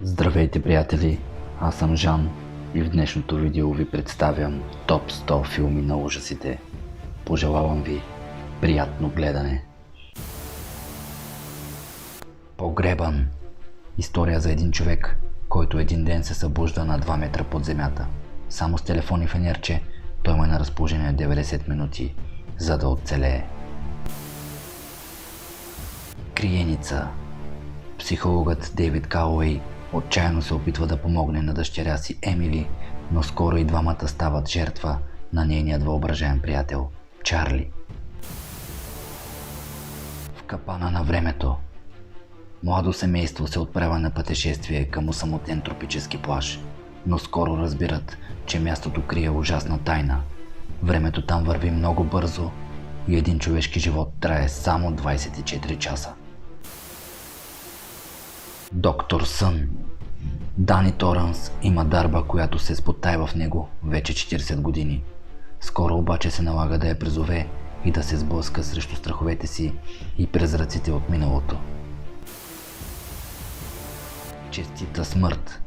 Здравейте, приятели! Аз съм Жан и в днешното видео ви представям топ 100 филми на ужасите. Пожелавам ви приятно гледане! Погребан. История за един човек, който един ден се събужда на 2 метра под земята. Само с телефон и фенерче той има на разположение 90 минути, за да оцелее. Криеница. Психологът Дейвид Калуей отчаяно се опитва да помогне на дъщеря си Емили, но скоро и двамата стават жертва на нейният въображаем приятел Чарли. В капана на времето. Младо семейство се отправя на пътешествие към осамотен тропически плаж, но скоро разбират, че мястото крие ужасна тайна. Времето там върви много бързо и един човешки живот трае само 24 часа. Доктор Сън. Дани Торънс има дарба, която се спотайва в него вече 40 години. Скоро обаче се налага да я призове и да се сблъска срещу страховете си и призраците от миналото. Честита смърт.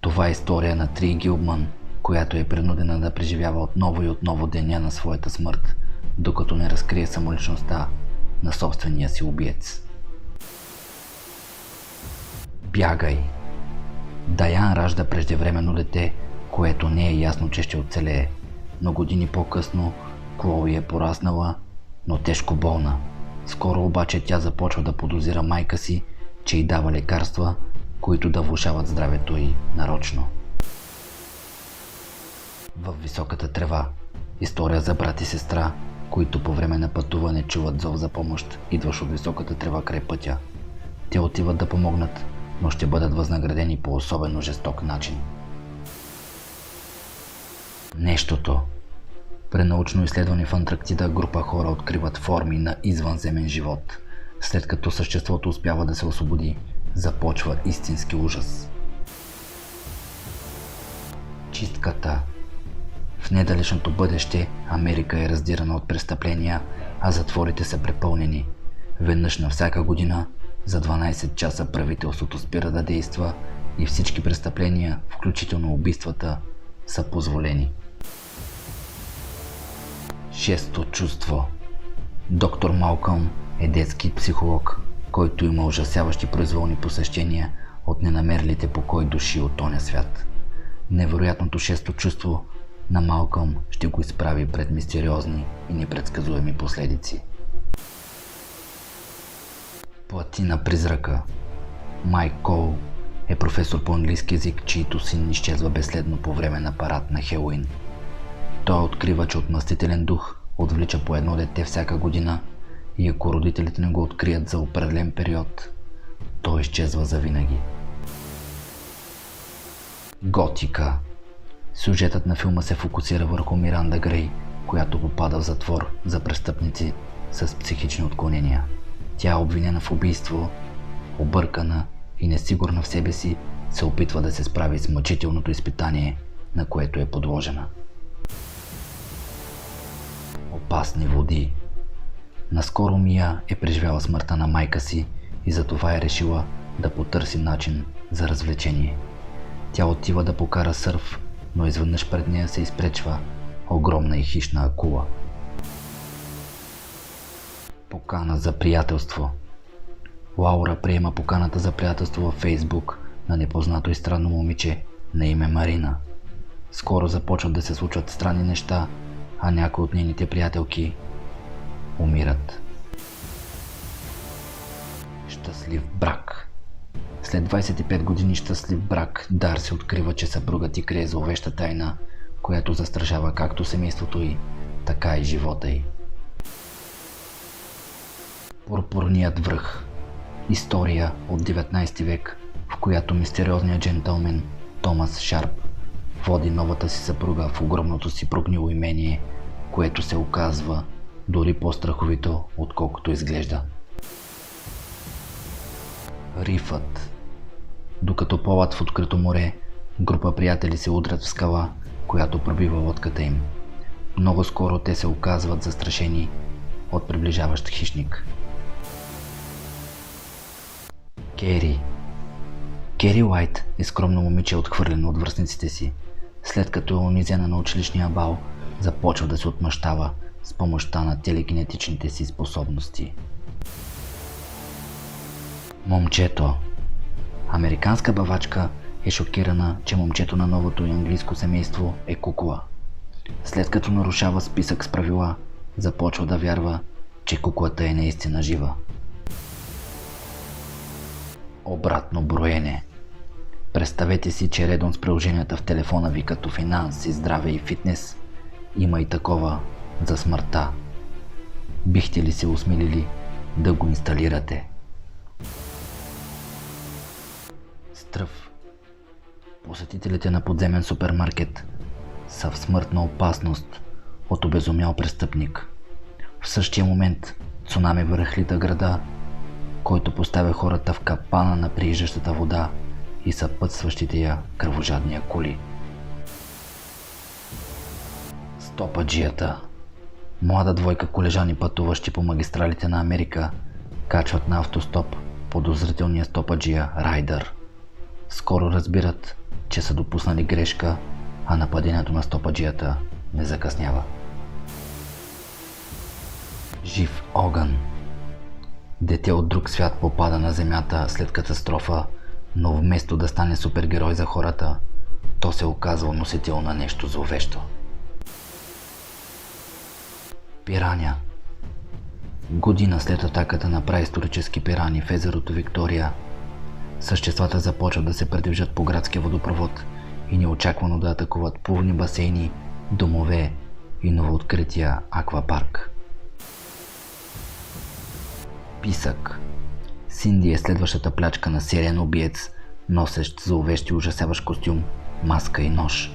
Това е история на Три Гилман, която е принудена да преживява отново и отново деня на своята смърт, докато не разкрие самоличността на собствения си убиец. Бягай. Даян ражда преждевременно дете, което не е ясно, че ще оцелее, но години по-късно Клои е пораснала, но тежко болна. Скоро обаче тя започва да подозира майка си, че й дава лекарства, които да влошават здравето й нарочно. Във високата трева. История за брат и сестра, които по време на пътуване чуват зов за помощ, идващ от високата трева край пътя. Те отиват да помогнат, но ще бъдат възнаградени по особено жесток начин. Нещото. При научно изследване в Антарктида група хора откриват форми на извънземен живот. След като съществото успява да се освободи, започва истински ужас. Чистката. В недалечното бъдеще Америка е раздирана от престъпления, а затворите са препълнени. Веднъж на всяка година за 12 часа правителството спира да действа и всички престъпления, включително убийствата, са позволени. Шесто чувство. Доктор Малкълм е детски психолог, който има ужасяващи произволни посещения от ненамерлите покой души от оня свят. Невероятното шесто чувство на Малкълм ще го изправи пред мистериозни и непредсказуеми последици. Плати на призрака. Майк Кол е професор по английски език, чийто син изчезва безследно по време на парад на Хелоуин. Той открива, че отмъстителен дух отвлича по едно дете всяка година и ако родителите не го открият за определен период, той изчезва завинаги. Готика. Сюжетът на филма се фокусира върху Миранда Грей, която попада в затвор за престъпници с психични отклонения. Тя е обвинена в убийство, объркана и несигурна в себе си, се опитва да се справи с мъчителното изпитание, на което е подложена. Опасни води. Наскоро Мия е преживяла смъртта на майка си и затова е решила да потърси начин за развлечение. Тя отива да покара сърф, но изведнъж пред нея се изпречва огромна и хищна акула. Покана за приятелство. Лаура приема поканата за приятелство във Фейсбук на непознато и странно момиче на име Марина. Скоро започват да се случват странни неща, а някои от нейните приятелки умират. Щастлив брак. След 25 години щастлив брак, Дарси открива, че съпругът й крие зловеща тайна, която застрашава както семейството й, така и живота й. Пурпурният връх. История от 19 век, в която мистериозният джентълмен Томас Шарп води новата си съпруга в огромното си прогнило имение, което се оказва дори по-страховито, отколкото изглежда. Рифът. Докато плават в открито море, група приятели се удрят в скала, която пробива лодката им. Много скоро те се оказват застрашени от приближаващ хищник. Кери. Кери Уайт е скромно момиче, отхвърлено от връстниците си. След като е унизена на училищния бал, започва да се отмъщава с помощта на телекинетичните си способности. Момчето. Американска бавачка е шокирана, че момчето на новото и английско семейство е кукула. След като нарушава списък с правила, започва да вярва, че куклата е наистина жива. Обратно броене. Представете си, че редом с приложенията в телефона ви като финанси, здраве и фитнес, има и такова за смъртта. Бихте ли се осмелили да го инсталирате? Стръв. Посетителите на подземен супермаркет са в смъртна опасност от обезумял престъпник. В същия момент цунами връхлита града, който поставя хората в капана на прииждащата вода и съпътстващите я кръвожадни акули. Стопаджията. Млада двойка колежани, пътуващи по магистралите на Америка, качват на автостоп подозрителния стопаджия Райдър. Скоро разбират, че са допуснали грешка, а нападението на стопаджията не закъснява. Жив огън. Дете от друг свят попада на земята след катастрофа, но вместо да стане супергерой за хората, то се оказва носител на нещо зловещо. Пираня. Година след атаката на праисторически пирани в езерото Виктория, съществата започват да се придвижат по градския водопровод и неочаквано да атакуват плувни басейни, домове и новооткрития аквапарк. Писък. Синди е следващата плячка на сериен убиец, носещ зловещ и ужасяващ костюм, маска и нож.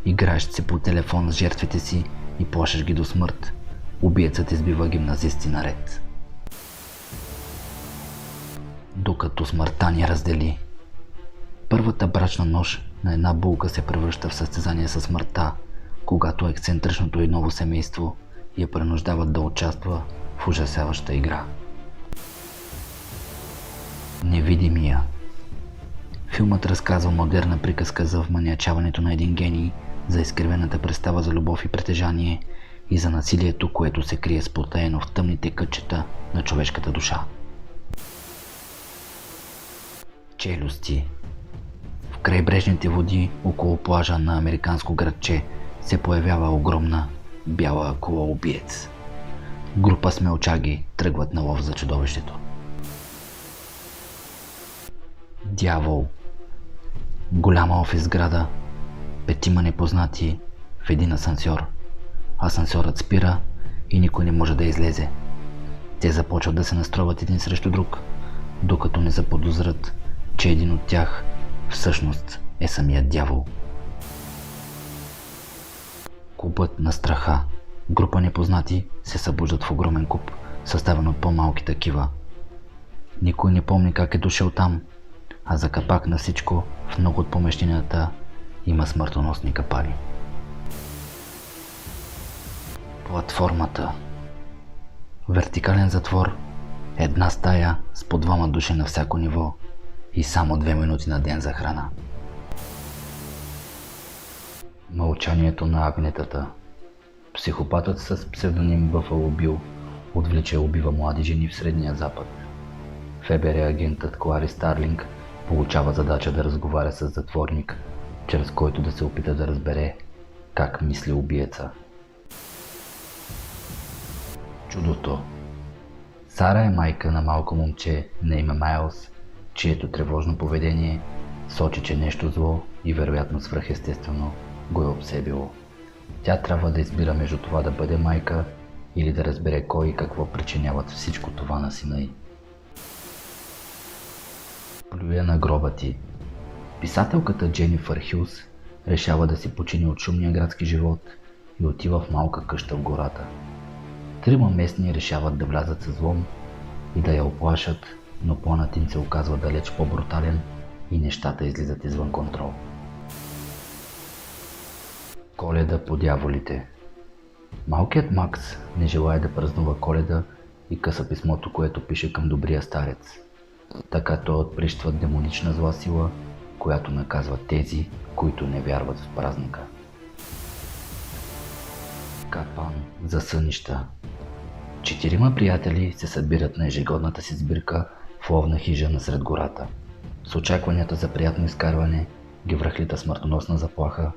Играещ се по телефон с жертвите си и плашеш ги до смърт. Убиецът избива гимназисти наред. Докато смъртта ни раздели. Първата брачна нощ на една булка се превръща в състезание със смъртта, когато ексцентричното и ново семейство я принуждават да участва в ужасяваща игра. Невидимия. Филмът разказва модерна приказка за вманиачаването на един гений, за изкривената представа за любов и притежание и за насилието, което се крие сплотено в тъмните кътчета на човешката душа. Челюсти. В крайбрежните води около плажа на американско градче се появява огромна бяла акула убиец. Група смелчаги тръгват на лов за чудовището. Дявол. Голяма офис сграда, 5 непознати в един асансьор. Асансьорът спира и никой не може да излезе. Те започват да се настройват един срещу друг, докато не заподозрат, че един от тях всъщност е самият дявол. Купът на страха. Група непознати се събуждат в огромен куп, съставен от по-малки такива. Никой не помни как е дошъл там, а за капак на всичко в много от помещенията има смъртоносни капали. Платформата. Вертикален затвор, една стая с по 2 души на всяко ниво и само 2 минути на ден за храна. Мълчанието на агнетата. Психопатът с псевдоним Бъфало Бил отвлича и убива млади жени в Средния Запад. ФБР агентът Клари Старлинг получава задача да разговаря с затворник, чрез който да се опита да разбере как мисли убиеца. Чудото. Сара е майка на малко момче на име Майлз, чието тревожно поведение сочи, че нещо зло и вероятно свръхестествено го е обсебило. Тя трябва да избира между това да бъде майка или да разбере кой и какво причиняват всичко това на сина й. Плюя на гроба ти. Писателката Дженифър Хюс решава да си почини от шумния градски живот и отива в малка къща в гората. 3 местни решават да влязат с злом и да я оплашат, но планът им се оказва далеч по-брутален и нещата излизат извън контрол. Коледа по дяволите. Малкият Макс не желае да празнува Коледа и къса писмото, което пише към добрия старец. Така той отприщва демонична зла сила, която наказва тези, които не вярват в празника. Капан за сънища. 4 приятели се събират на ежегодната си сбирка в ловна хижа насред гората. С очакванията за приятно изкарване ги връхлита смъртоносна заплаха,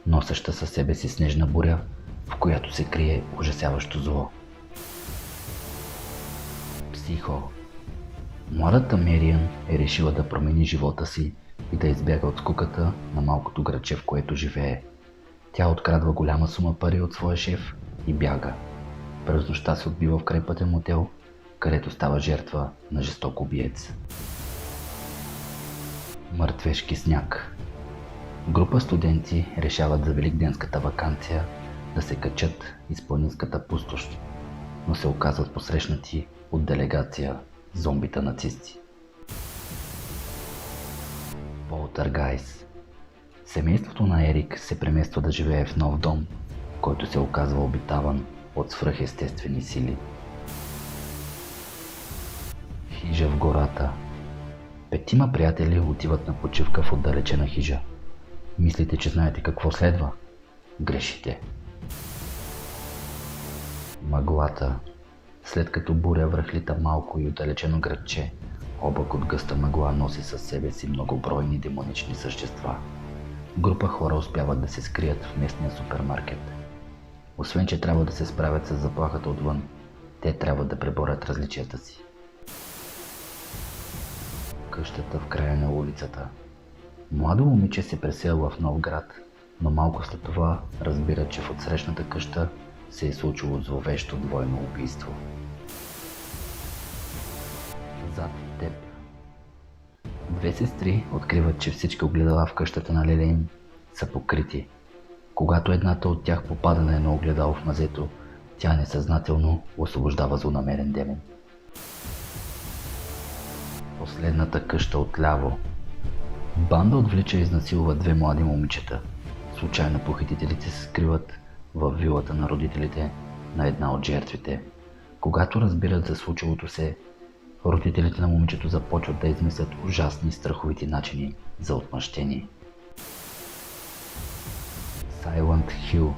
носеща със себе си снежна буря, в която се крие ужасяващо зло. Психо. Младата Мериан е решила да промени живота си и да избяга от скуката на малкото градче, в което живее. Тя открадва голяма сума пари от своя шеф и бяга. През нощта се отбива в крайпътен мотел, където става жертва на жесток убиец. Мъртвешки сняг. Група студенти решават за великденската ваканция да се качат из планинската пустош, но се оказват посрещнати от делегация зомбита нацисти. Полтергайс. Семейството на Ерик се премества да живее в нов дом, който се оказва обитаван от свръхестествени сили. Хижа в гората. 5 приятели отиват на почивка в отдалечена хижа. Мислите, че знаете какво следва? Грешите. Мъглата. След като буря връхлита малко и отдалечено градче, облак от гъста мъгла носи със себе си многобройни демонични същества. Група хора успяват да се скрият в местния супермаркет. Освен че трябва да се справят с заплахата отвън, те трябва да преборят различията си. Къщата в края на улицата. Младо момиче се преселва в нов град, но малко след това разбира, че в отсрещната къща се е случило зловещо двойно убийство. Зад теб. 2 сестри откриват, че всички огледала в къщата на леля им са покрити. Когато едната от тях попада на едно огледало в мазето, тя несъзнателно освобождава злонамерен демон. Последната къща отляво. Банда отвлича и изнасилва 2 млади момичета. Случайно похитителите се скриват в вилата на родителите на една от жертвите. Когато разбират за случилото се, родителите на момичето започват да измислят ужасни страховити начини за отмъщение. Silent Hill.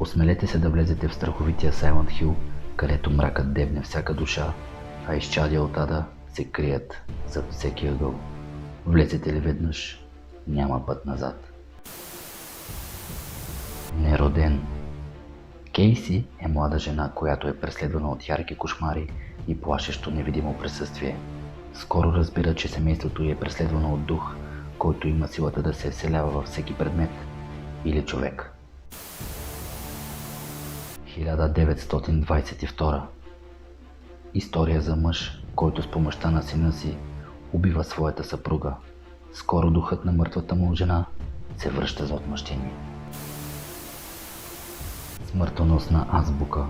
Осмелете се да влезете в страховития Silent Hill, където мракът дебне всяка душа, а изчадия от ада се крият зад всеки ъгъл. Влезете ли веднъж, няма път назад. Нероден. Кейси е млада жена, която е преследвана от ярки кошмари и плашещо невидимо присъствие. Скоро разбира, че семейството ѝ е преследвано от дух, който има силата да се вселява във всеки предмет или човек. 1922. История за мъж, който с помощта на сина си убива своята съпруга. Скоро духът на мъртвата му жена се връща за отмъщение. Смъртоносна азбука.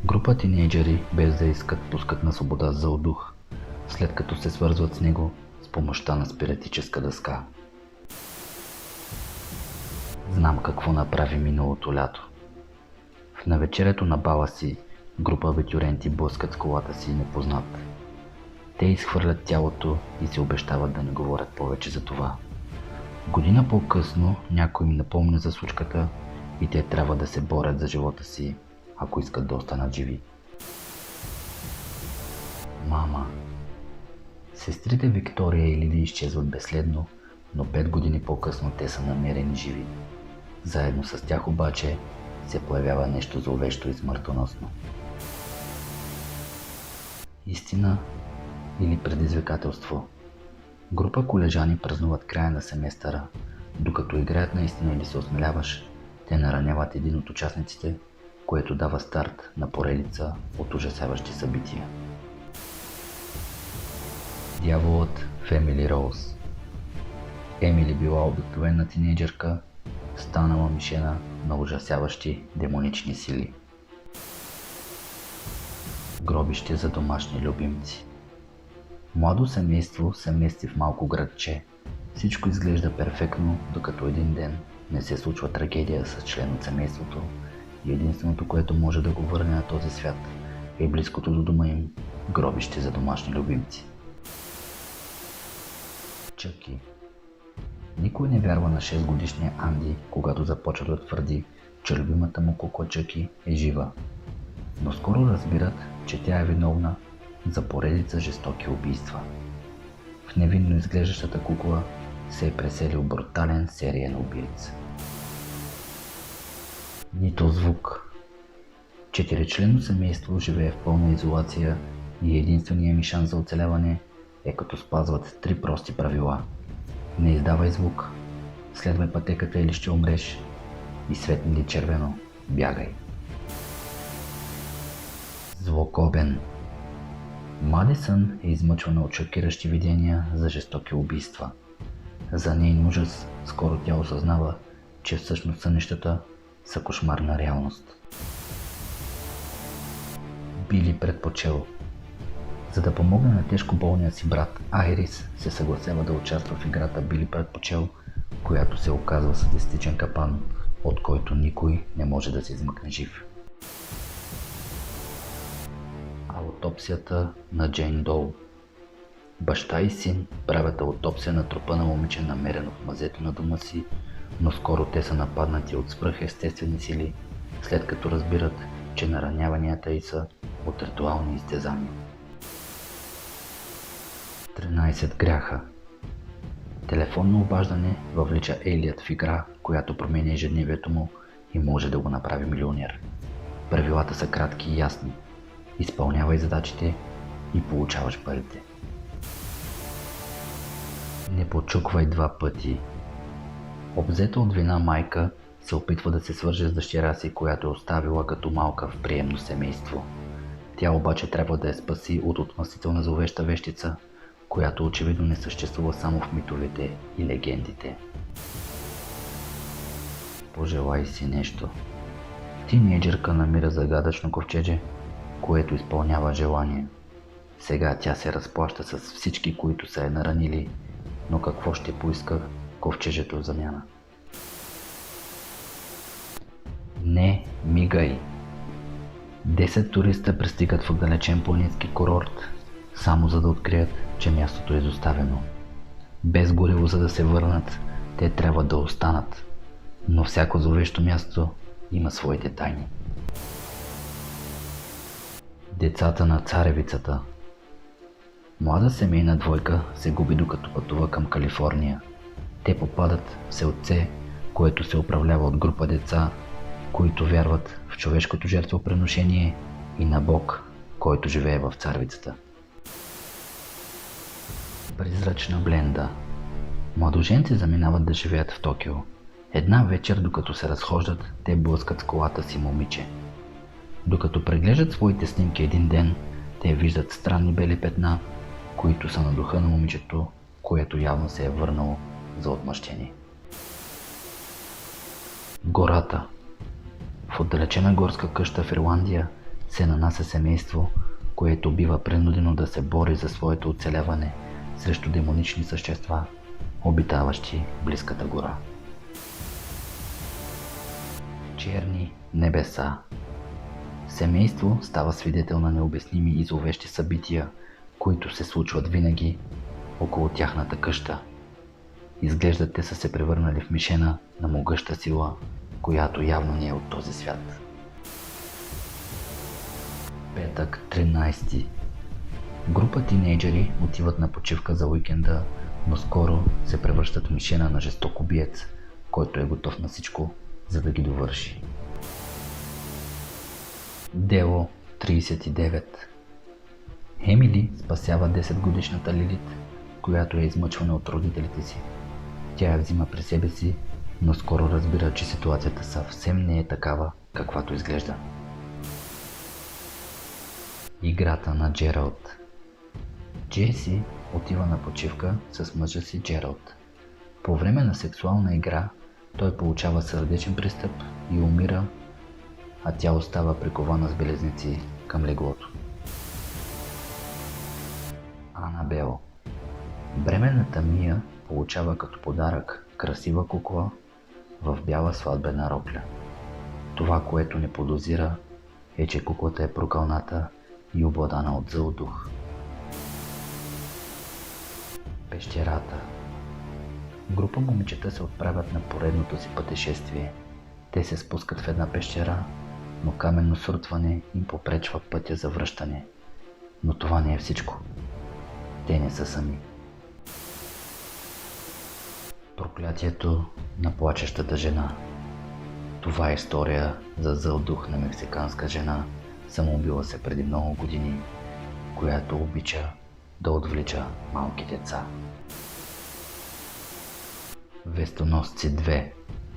Група тинейджери, без да искат, пускат на свобода зъл дух, след като се свързват с него с помощта на спиритическа дъска. Знам какво направи миналото лято. В навечерието на бала си, група абитюренти блъскат с колата си непознат. Те изхвърлят тялото и се обещават да не говорят повече за това. Година по-късно някой им напомня за случката и те трябва да се борят за живота си, ако искат да останат живи. Мама. Сестрите Виктория и Лили изчезват безследно, но 5 години по-късно те са намерени живи. Заедно с тях обаче се появява нещо зловещо и смъртоносно. Истина или предизвикателство? Група колежани празнуват края на семестъра. Докато играят наистина или се осмеляваш, те нараняват един от участниците, което дава старт на поредица от ужасяващи събития. Дяволът в Емили Роуз. Емили била обикновена тинейджърка, станала мишена на ужасяващи демонични сили. Гробище за домашни любимци. Младо семейство се мести в малко градче. Всичко изглежда перфектно, докато един ден не се случва трагедия с член от семейството и единственото, което може да го върне на този свят, е близкото до дома им гробище за домашни любимци. Чъки. Никой не вярва на 6-годишния Анди, когато започва да твърди, че любимата му кукла Чъки е жива. Но скоро разбират, че тя е виновна за поредица жестоки убийства. В невинно изглеждащата кукла се е преселил брутален сериен убиец. Нито звук. 4-членно семейство живее в пълна изолация и единственият ми шанс за оцеляване е като спазват 3 прости правила. Не издавай звук, следвай пътеката или ще умреш и светни ли червено, бягай. Злокобен. Мадисън е измъчвана от шокиращи видения за жестоки убийства. За нейн ужас скоро тя осъзнава, че всъщност сънищата са кошмарна реалност. Били предпочел. За да помогне на тежко болния си брат, Айрис се съгласява да участва в играта Били предпочел, която се оказва садистичен капан, от който никой не може да се измъкне жив. Аутопсията на Джейн Доу. Баща и син правят аутопсия на трупа на момиче, намерено в мазето на дома си, но скоро те са нападнати от свръхестествени сили, след като разбират, че нараняванията й са от ритуални изтезания. 13 гряха. Телефонно обаждане въвлича Елият в игра, която променя ежедневието му и може да го направи милионер. Правилата са кратки и ясни. Изпълнявай задачите и получаваш парите. Не почуквай 2 пъти. Обзета от вина майка се опитва да се свърже с дъщеря си, която е оставила като малка в приемно семейство. Тя обаче трябва да я спаси от отмъстителна зловеща вещица, която очевидно не съществува само в митовете и легендите. Пожелай си нещо. Тинейджърка намира загадъчно ковчеже, което изпълнява желание. Сега тя се разплаща с всички, които са я наранили, но какво ще поиска ковчежето в замяна? Не мигай! 10 туриста пристигат в отдалечен планински курорт, само за да открият, че мястото е изоставено. Без гориво за да се върнат, те трябва да останат, но всяко зловещо място има своите тайни. Децата на царевицата. Млада семейна двойка се губи докато пътува към Калифорния. Те попадат в селце, което се управлява от група деца, които вярват в човешкото жертвоприношение и на Бог, който живее в царевицата. Призрачна Бленда. Младоженци заминават да живеят в Токио. Една вечер, докато се разхождат, те блъскат с колата си момиче. Докато преглеждат своите снимки един ден, те виждат странни бели петна, които са на духа на момичето, което явно се е върнало за отмъщение. Гората. В отдалечена горска къща в Ирландия се нанася семейство, което бива принудено да се бори за своето оцеляване срещу демонични същества, обитаващи близката гора. Черни небеса. Семейство става свидетел на необясними и зловещи събития, които се случват винаги около тяхната къща. Изглежда те са се превърнали в мишена на могъща сила, която явно не е от този свят. Петък, 13. Група тинейджери отиват на почивка за уикенда, но скоро се превръщат в мишена на жесток убиец, който е готов на всичко, за да ги довърши. Дело 39. Емили спасява 10-годишната Лилит, която е измъчвана от родителите си. Тя я взима при себе си, но скоро разбира, че ситуацията съвсем не е такава, каквато изглежда. Играта на Джералд. Джеси отива на почивка с мъжа си Джералд. По време на сексуална игра той получава сърдечен пристъп и умира, а тя остава прикована с белезници към леглото. Анабел. Бременната Мия получава като подарък красива кукла в бяла сватбена рокля. Това, което не подозира, е, че куклата е прокълната и обладана от зъл дух. Пещерата. Група момичета се отправят на поредното си пътешествие. Те се спускат в една пещера, но каменно срутване им попречва пътя за връщане. Но това не е всичко. Те не са сами. Проклятието на плачещата жена. Това е история за зъл дух на мексиканска жена, самоубила се преди много години, която обича да отвлича малки деца. Вестоносци 2.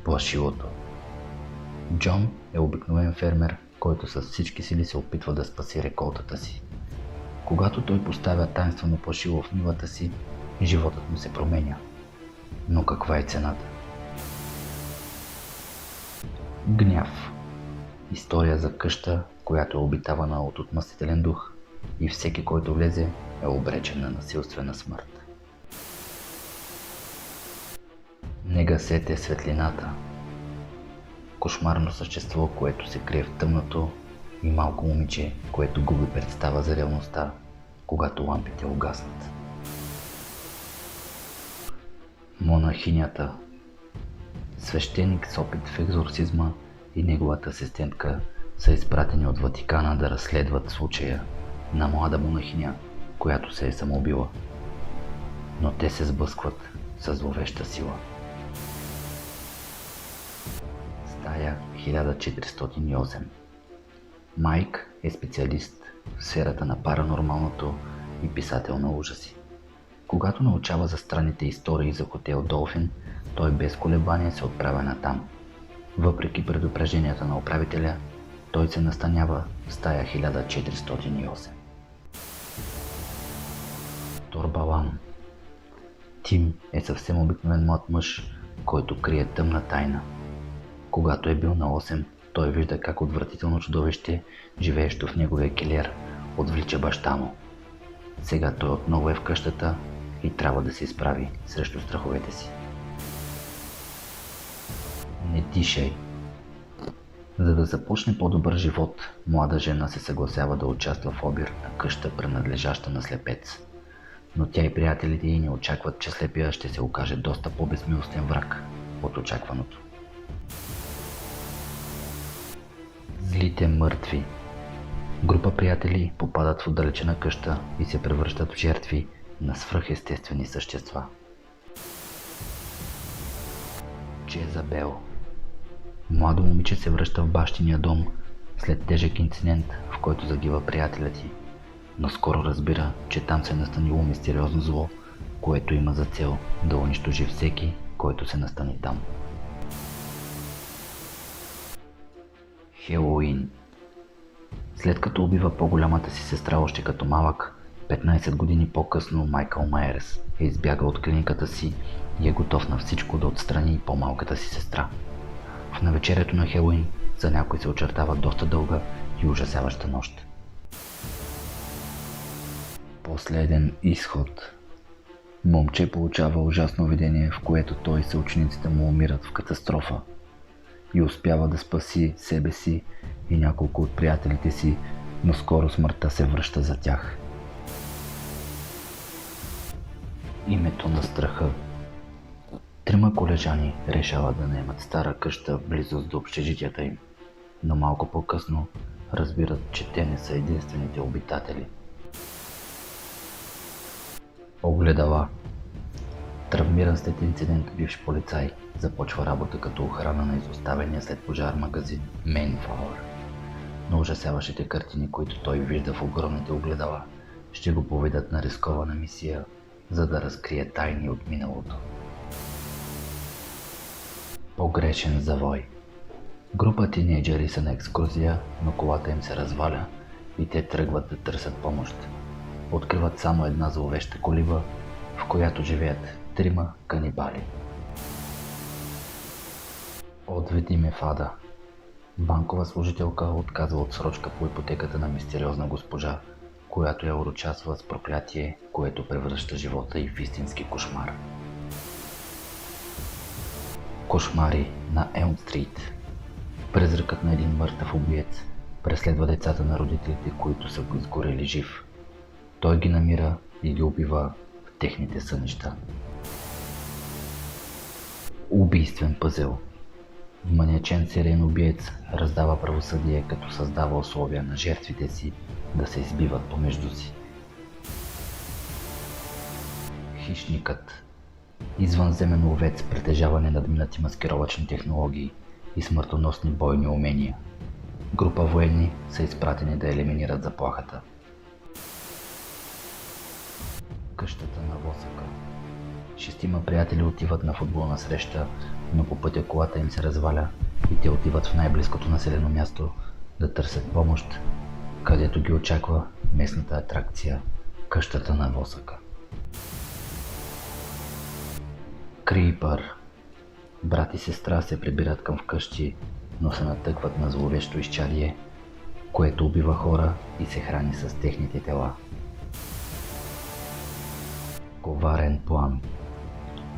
Плашилото. Джон е обикновен фермер, който с всички сили се опитва да спаси реколтата си. Когато той поставя таинствено плашило в нивата си, животът му се променя. Но каква е цената? Гняв. История за къща, която е обитавана от отмъстителен дух и всеки, който влезе, е обречен на насилствена смърт. Не гасете светлината. Кошмарно същество, което се крие в тъмното, и малко момиче, което губи представа за реалността, когато лампите угаснат. Монахинята. Свещеник с опит в екзорцизма и неговата асистентка са изпратени от Ватикана да разследват случая на млада монахиня, която се е самоубила. Но те се сблъскват с зловеща сила. Стая 1408. Майк е специалист в сферата на паранормалното и писател на ужаси. Когато научава за странните истории за хотел Долфин, той без колебание се отправя натам. Въпреки предупрежденията на управителя, той се настанява в стая 1408. Торбалан. Тим е съвсем обикновен млад мъж, който крие тъмна тайна. Когато е бил на 8, той вижда как отвратително чудовище, живеещо в неговия келер, отвлича баща му. Сега той отново е в къщата и трябва да се изправи срещу страховете си. Не дишай. За да започне по-добър живот, млада жена се съгласява да участва в обир на къща, принадлежаща на слепец. Но тя и приятелите ѝ не очакват, че слепия ще се окаже доста по-безмилостен враг от очакваното. Злите мъртви. Група приятели попадат в отдалечена къща и се превръщат в жертви на свръхестествени същества. Джезабел. Младо момиче се връща в бащиния дом след тежък инцидент, в който загива приятелят ѝ, но скоро разбира, че там се е настанило мистериозно зло, което има за цел да унищожи всеки, който се настани там. Хелоуин. След като убива по-голямата си сестра още като малък, 15 години по-късно Майкъл Майерс е избягал от клиниката си и е готов на всичко да отстрани по-малката си сестра. В навечерието на Хелоуин за някой се очертава доста дълга и ужасяваща нощ. Последен изход. Момче получава ужасно видение, в което той и съучениците му умират в катастрофа и успява да спаси себе си и няколко от приятелите си, но скоро смъртта се връща за тях. Името на страха. Трима колежани решават да наемат стара къща в близост до общежитията им, но малко по-късно разбират, че те не са единствените обитатели. Огледала. Травмиран след инцидент бивш полицай започва работа като охрана на изоставения след пожар магазин Mayflower. Но ужасяващите картини, които той вижда в огромните огледала, ще го поведат на рискована мисия, за да разкрие тайни от миналото. Погрешен завой. Група тинейджери са на екскурзия, но колата им се разваля и те тръгват да търсят помощ. Откриват само една зловеща колиба, в която живеят трима канибали. Отведи ме в ада. Банкова служителка отказва отсрочка по ипотеката на мистериозна госпожа, която я урочасва с проклятие, което превръща живота й в истински кошмар. Кошмари на Елм Стрит. Призракът на един мъртъв убиец преследва децата на родителите, които са го изгорели жив. Той ги намира и ги убива в техните сънища. Убийствен пъзел. Маниачен сериен убиец раздава правосъдие, като създава условия на жертвите си да се избиват помежду си. Хищникът. Извънземен ловец, притежаване надминати маскировъчни технологии и смъртоносни бойни умения. Група военни са изпратени да елиминират заплахата. Къщата на Восъка. 6 приятели отиват на футболна среща, но по пътя колата им се разваля и те отиват в най-близкото населено място да търсят помощ, където ги очаква местната атракция – къщата на Восъка. Крипър. Брат и сестра се прибират към вкъщи, но се натъкват на зловещо изчадие, което убива хора и се храни с техните тела. Коварен план.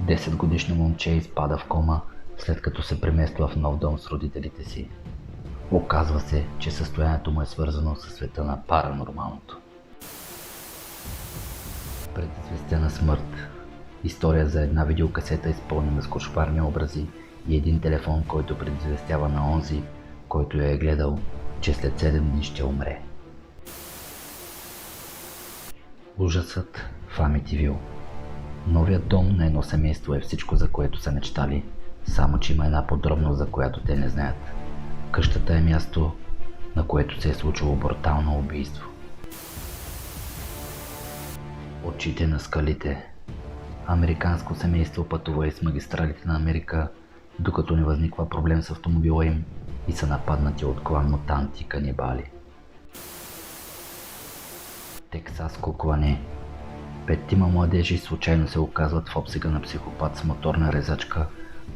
10-годишно момче изпада в кома, след като се премества в нов дом с родителите си. Оказва се, че състоянието му е свързано със света на паранормалното. Предизвестена смърт. История за една видеокасета, изпълнена с кошмарни образи и един телефон, който предизвестява на онзи, който я е гледал, че след 7 дни ще умре. Ужасът в Амитивил. Новият дом на едно семейство е всичко, за което са мечтали, само че има една подробност, за която те не знаят. Къщата е място, на което се е случило брутално убийство. Очите на скалите. Американско семейство пътува из магистралите на Америка, докато не възниква проблем с автомобила им и са нападнати от клан мутанти канибали. Тексаско клане. 5 младежи случайно се оказват в обсега на психопат с моторна резачка,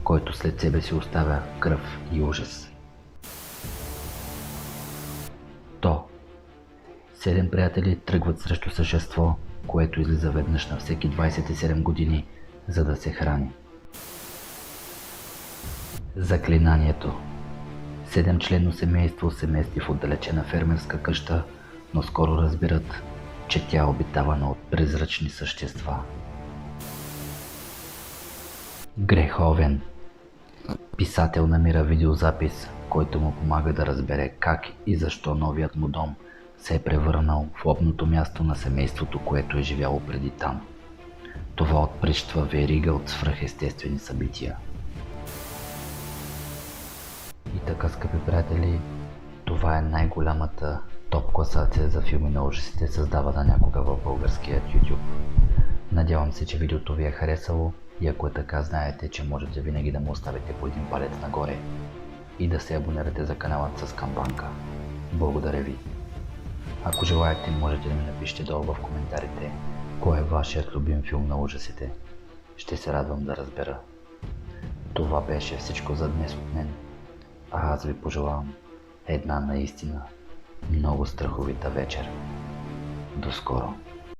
който след себе си оставя кръв и ужас. 7 приятели тръгват срещу същество, което излиза веднъж на всеки 27 години, за да се храни. Заклинанието. 7-членно семейство се мести в отдалечена фермерска къща, но скоро разбират, че тя е обитавана от призрачни същества. Греховен. Писател намира видеозапис, който му помага да разбере как и защо новият му дом се е превърнал в лобното място на семейството, което е живяло преди там. Това отприщва верига от свръхестествени събития. И така, скъпи приятели, това е най-голямата топ класация за филми на ужасите, създавана някога в българския YouTube. Надявам се, че видеото ви е харесало и ако е така, знаете, че можете винаги да му оставите по един палец нагоре и да се абонирате за каналът с камбанка. Благодаря ви! Ако желаете, можете да ми напишете долу в коментарите кой е вашият любим филм на ужасите. Ще се радвам да разбера. Това беше всичко за днес от мен. А аз ви пожелавам една наистина много страховита вечер. До скоро!